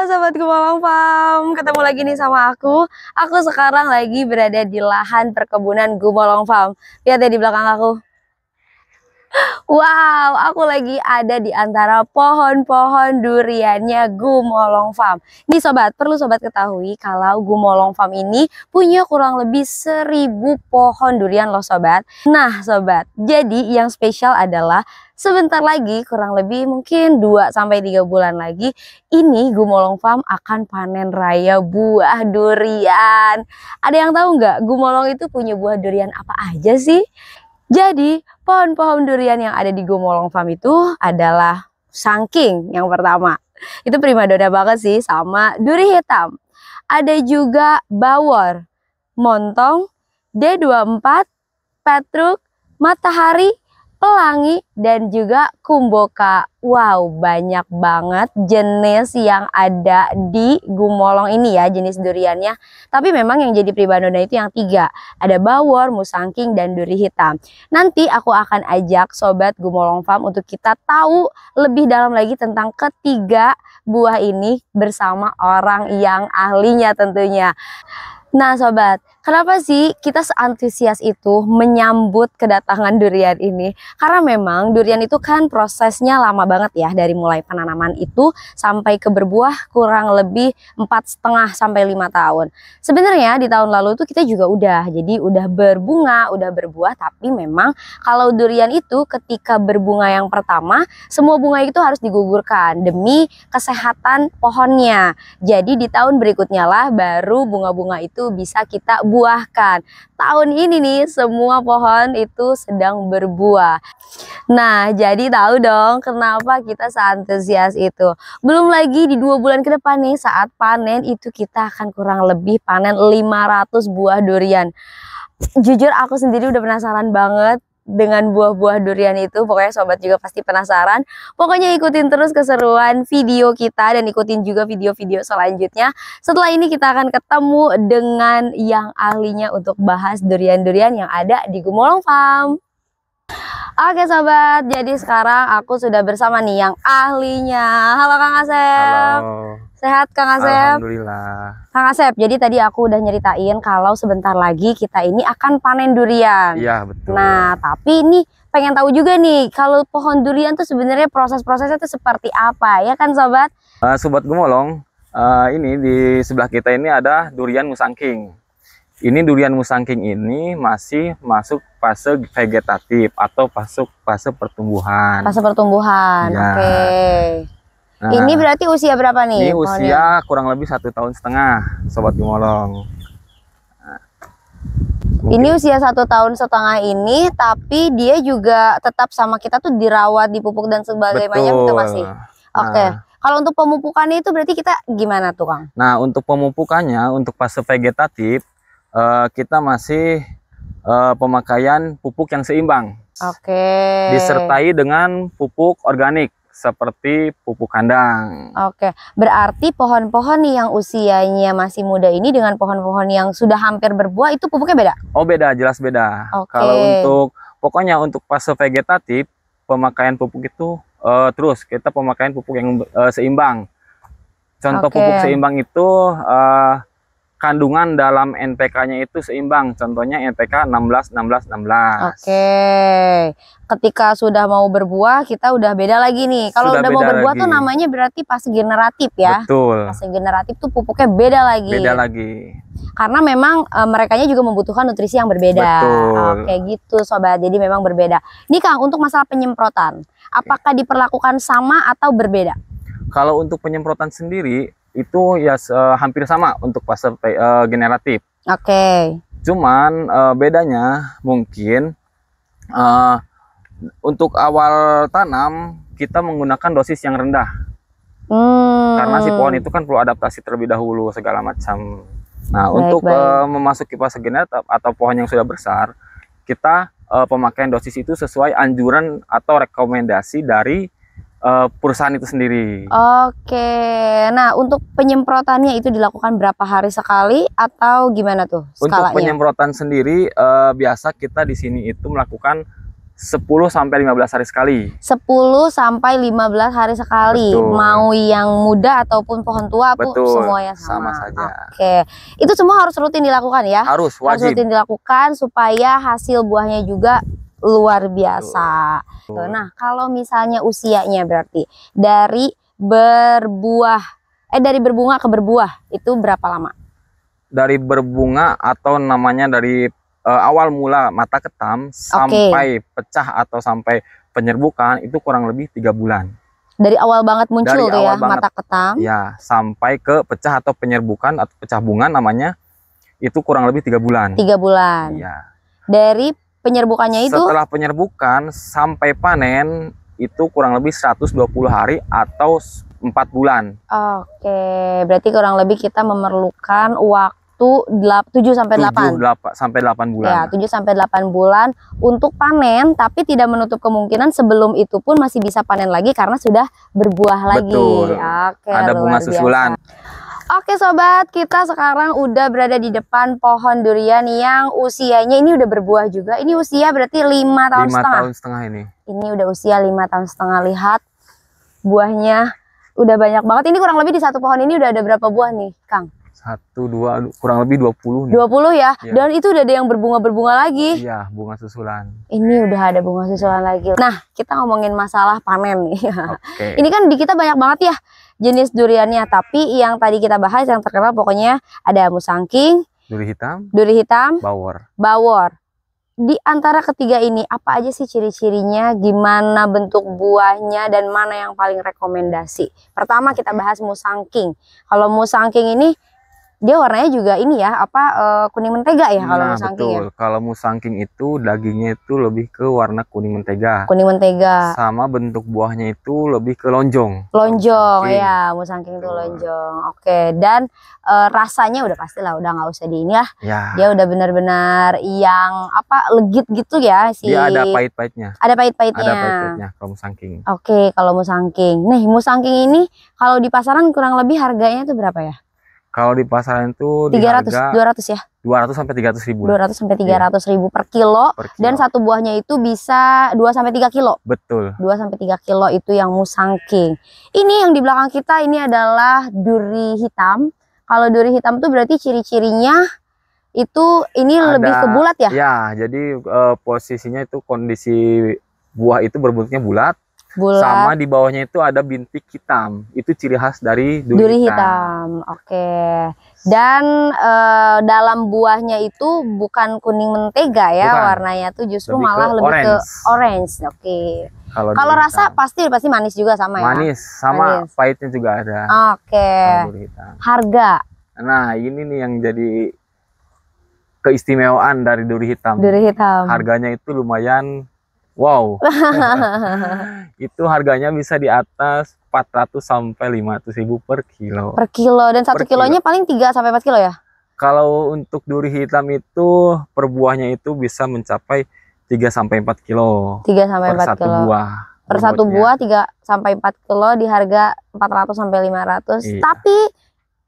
Sobat Gumolong Farm, ketemu lagi nih sama aku. Aku sekarang lagi berada di lahan perkebunan Gumolong Farm. Lihat ya di belakang aku. Wow, aku lagi ada di antara pohon-pohon duriannya Gumolong Farm. Nih sobat, perlu sobat ketahui kalau Gumolong Farm ini punya kurang lebih 1000 pohon durian loh sobat. Nah sobat, jadi yang spesial adalah sebentar lagi, kurang lebih mungkin 2-3 bulan lagi, ini Gumolong Farm akan panen raya buah durian. Ada yang tahu nggak Gumolong itu punya buah durian apa aja sih? Jadi pohon-pohon durian yang ada di Gumolong Farm itu adalah Musangking yang pertama. Itu primadona banget sih, sama duri hitam. Ada juga bawor, montong, D24, petruk, matahari, pelangi, dan juga kumboka. Wow, banyak banget jenis yang ada di Gumolong ini ya, jenis duriannya. Tapi memang yang jadi primadona itu yang 3. Ada bawor, musangking, dan duri hitam. Nanti aku akan ajak sobat Gumolong Farm untuk kita tahu lebih dalam lagi tentang ketiga buah ini bersama orang yang ahlinya tentunya. Nah sobat, kenapa sih kita seantusias itu menyambut kedatangan durian ini? Karena memang durian itu kan prosesnya lama banget ya, dari mulai penanaman itu sampai ke berbuah kurang lebih 4,5 sampai 5 tahun. Sebenarnya di tahun lalu itu kita juga jadi udah berbunga, udah berbuah, tapi memang kalau durian itu ketika berbunga yang pertama, semua bunga itu harus digugurkan demi kesehatan pohonnya. Jadi di tahun berikutnya lah baru bunga-bunga itu bisa kita buahkan. Tahun ini nih semua pohon itu sedang berbuah. Nah jadi tahu dong kenapa kita seantusias itu. Belum lagi di 2 bulan ke depan nih saat panen itu kita akan kurang lebih panen 500 buah durian. Jujur aku sendiri udah penasaran banget dengan buah-buah durian itu. Pokoknya sobat juga pasti penasaran. Pokoknya ikutin terus keseruan video kita dan ikutin juga video-video selanjutnya. Setelah ini kita akan ketemu dengan yang ahlinya untuk bahas durian-durian yang ada di Gumolong Farm. Oke sobat, jadi sekarang aku sudah bersama nih yang ahlinya. Halo Kang Asep. Halo. Sehat Kang Asep? Alhamdulillah. Kang Asep, jadi tadi aku udah nyeritain kalau sebentar lagi kita ini akan panen durian. Iya betul. Nah, tapi ini pengen tahu juga nih, kalau pohon durian tuh sebenarnya proses-prosesnya tuh seperti apa, ya kan sobat? Sobat Gumolong, ini di sebelah kita ini ada durian musangking. Ini durian musangking ini masih masuk fase vegetatif atau fase pertumbuhan. Fase pertumbuhan, ya. Oke. Nah, ini berarti usia berapa nih? Ini usia kurang lebih 1,5 tahun, sobat Gumolong. Ini usia 1,5 tahun ini, tapi dia juga tetap sama kita tuh dirawat, dipupuk dan sebagainya gitu masih. Oke. Kalau untuk pemupukannya itu berarti kita gimana tuh Kang? Nah untuk pemupukannya untuk fase vegetatif kita masih pemakaian pupuk yang seimbang. Oke. Disertai dengan pupuk organik seperti pupuk kandang. Oke, berarti pohon-pohon yang usianya masih muda ini dengan pohon-pohon yang sudah hampir berbuah itu pupuknya beda? Oh beda, jelas beda. Kalau pokoknya untuk fase vegetatif pemakaian pupuk itu terus kita pemakaian pupuk yang seimbang. Contoh pupuk seimbang itu kandungan dalam NPK-nya itu seimbang. Contohnya NPK 16-16-16. Oke. Ketika sudah mau berbuah, kita udah beda lagi nih. Kalau udah mau berbuah tuh namanya berarti fase generatif ya. Betul. Fase generatif tuh pupuknya beda lagi. Beda lagi. Karena memang merekanya juga membutuhkan nutrisi yang berbeda. Betul. Oke gitu sobat. Jadi memang berbeda. Nih Kang, untuk masalah penyemprotan, apakah diperlakukan sama atau berbeda? Kalau untuk penyemprotan sendiri itu ya hampir sama untuk fase generatif. Oke. Cuman bedanya mungkin untuk awal tanam kita menggunakan dosis yang rendah. Karena si pohon itu kan perlu adaptasi terlebih dahulu segala macam. Nah, untuk memasuki fase generatif atau pohon yang sudah besar, kita pemakaian dosis itu sesuai anjuran atau rekomendasi dari perusahaan itu sendiri. Oke. Nah, untuk penyemprotannya itu dilakukan berapa hari sekali atau gimana tuh skalanya? Untuk penyemprotan sendiri biasa kita di sini itu melakukan 10 sampai 15 hari sekali. 10 sampai 15 hari sekali. Betul. Mau yang muda ataupun pohon tua, Betul. semuanya sama. Sama saja. Oke. Itu semua harus rutin dilakukan ya? Harus, Harus wajib. rutin dilakukan supaya hasil buahnya juga luar biasa. Betul. Nah, kalau misalnya usianya berarti dari berbunga ke berbuah itu berapa lama? Dari berbunga atau namanya dari awal mula mata ketam sampai pecah atau sampai penyerbukan itu kurang lebih 3 bulan. Dari awal banget muncul Dari tuh ya awal banget, mata ketam. Ya, sampai ke pecah atau penyerbukan atau pecah bunga namanya itu kurang lebih 3 bulan. 3 bulan. Iya. Dari penyerbukannya itu? Setelah penyerbukan sampai panen itu kurang lebih 120 hari atau 4 bulan. Oke, berarti kurang lebih kita memerlukan waktu 7 sampai 8. 7 sampai 8 bulan. Ya, 7 sampai 8 bulan untuk panen, tapi tidak menutup kemungkinan sebelum itu pun masih bisa panen lagi karena sudah berbuah lagi. Betul. Oke, ada bunga susulan. Oke sobat, kita sekarang udah berada di depan pohon durian yang usianya ini udah berbuah juga. Ini usia berarti 5 tahun 5 setengah. tahun setengah ini. Ini udah usia 5 tahun setengah. Lihat buahnya udah banyak banget. Ini kurang lebih di satu pohon ini udah ada berapa buah nih, Kang? 1, 2, kurang lebih 20 nih. 20 ya? Iya. Dan itu udah ada yang berbunga-berbunga lagi. Iya, bunga susulan. Ini udah ada bunga susulan lagi. Nah, kita ngomongin masalah panen nih. Oke. Ini kan di kita banyak banget ya jenis duriannya. Tapi yang tadi kita bahas yang terkenal pokoknya ada musangking, Duri hitam, bawor. bawor. Di antara ketiga ini apa aja sih ciri-cirinya? Gimana bentuk buahnya dan mana yang paling rekomendasi? Pertama kita bahas musangking. Kalau musangking ini dia warnanya juga ini ya, kuning mentega ya kalau musangking ya. Betul. Kalau musangking itu dagingnya itu lebih ke warna kuning mentega. Kuning mentega. Sama bentuk buahnya itu lebih ke lonjong. Lonjong Musangking. ya, musangking itu lonjong. Oke, dan rasanya udah pastilah udah nggak usah di ini lah. Ya. Dia udah benar-benar yang legit gitu ya sih. Dia ada pahit-pahitnya. Ada pahit-pahitnya. Ada pahit-pahitnya kalau musangking. Oke, kalau musangking. Nih, musangking ini kalau di pasaran kurang lebih harganya tuh berapa ya? Kalau di pasaran itu 300, 200 ya? 200 sampai 300 ribu. 200 sampai 300 ribu per kilo. Per kilo. Dan satu buahnya itu bisa 2 sampai 3 kilo. Betul. 2 sampai 3 kilo itu yang musangking. Ini yang di belakang kita ini adalah duri hitam. Kalau duri hitam tuh berarti ciri-cirinya itu ini lebih ke bulat ya? Ya, jadi posisinya itu kondisi buah itu berbentuknya bulat. Bulat. Sama di bawahnya itu ada bintik hitam. Itu ciri khas dari duri hitam. Oke. Dan dalam buahnya itu bukan kuning mentega ya, Bukan. warnanya tuh justru Lebih malah ke lebih ke orange. orange. Oke. Kalau rasa pasti manis juga sama ya. Manis, sama Manis. pahitnya juga ada. Oke. Kalau duri hitam. Harga Nah, ini nih yang jadi keistimewaan dari duri hitam. duri hitam. Harganya itu lumayan wow. Itu harganya bisa di atas 400 sampai 500 ribu per kilo. Per kilo, dan satu Per kilonya paling 3 sampai 4 kilo ya? Kalau untuk duri hitam itu per buahnya itu bisa mencapai 3 sampai 4 kilo. 3 sampai 4 per satu kilo. buah. Per satu bobotnya. buah 3 sampai 4 kilo di harga 400 sampai 500. Iya. Tapi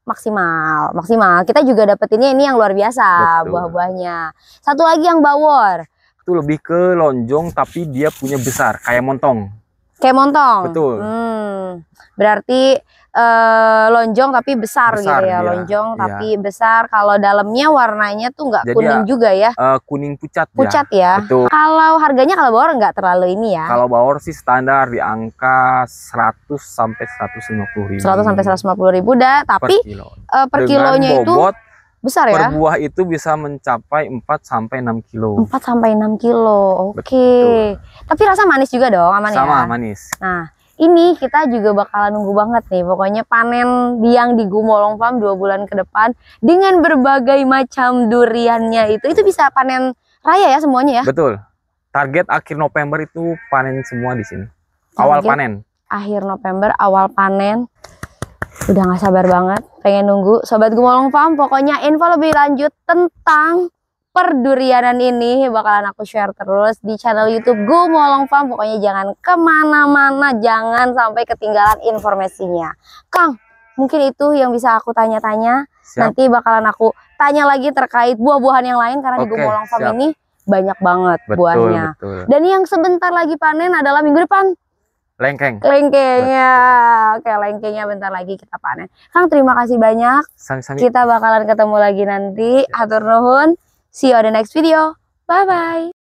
maksimal. Kita juga dapetinnya ini yang luar biasa. Betul. Buah-buahnya. Satu lagi yang bawor. Itu lebih ke lonjong tapi dia punya besar kayak montong. Kayak montong. Betul. Berarti lonjong tapi besar gitu ya. dia. Lonjong Iya. tapi besar. Kalau dalamnya warnanya tuh nggak Jadi kuning juga ya. Kuning pucat. Pucat ya. Betul. Kalau harganya kalau bawor nggak terlalu ini ya. Kalau bawor sih standar di angka 100 sampai 150 ribu. 100 sampai 150 ribu dah. Tapi per kilo. per Dengan kilonya itu bobot besar ya. per buah itu bisa mencapai 4 sampai 6 kilo. 4 sampai 6 kilo. Oke. Betul. Tapi rasa manis juga dong, aman ya? Sama manis. Nah, ini kita juga bakalan nunggu banget nih. Pokoknya panen yang di Gumolong Farm 2 bulan ke depan dengan berbagai macam duriannya itu bisa panen raya ya semuanya ya? Betul. Target akhir November itu panen semua di sini. Awal Target panen. Akhir November, awal panen. Udah gak sabar banget, pengen nunggu. Sobat Gumolong Farm, pokoknya info lebih lanjut tentang perdurianan ini bakalan aku share terus di channel YouTube Gumolong Farm. Pokoknya jangan kemana-mana, jangan sampai ketinggalan informasinya. Kang, mungkin itu yang bisa aku tanya-tanya. Siap. Nanti bakalan aku tanya lagi terkait buah-buahan yang lain karena di Oke, Gumolong Farm siap. ini banyak banget buahnya. Betul. Dan yang sebentar lagi panen adalah minggu depan. Lengkeng. Lengkengnya. Oke, lengkengnya bentar lagi kita panen. Kang, terima kasih banyak. Sami-sami. Kita bakalan ketemu lagi nanti. Hatur nuhun. See you on the next video. Bye-bye.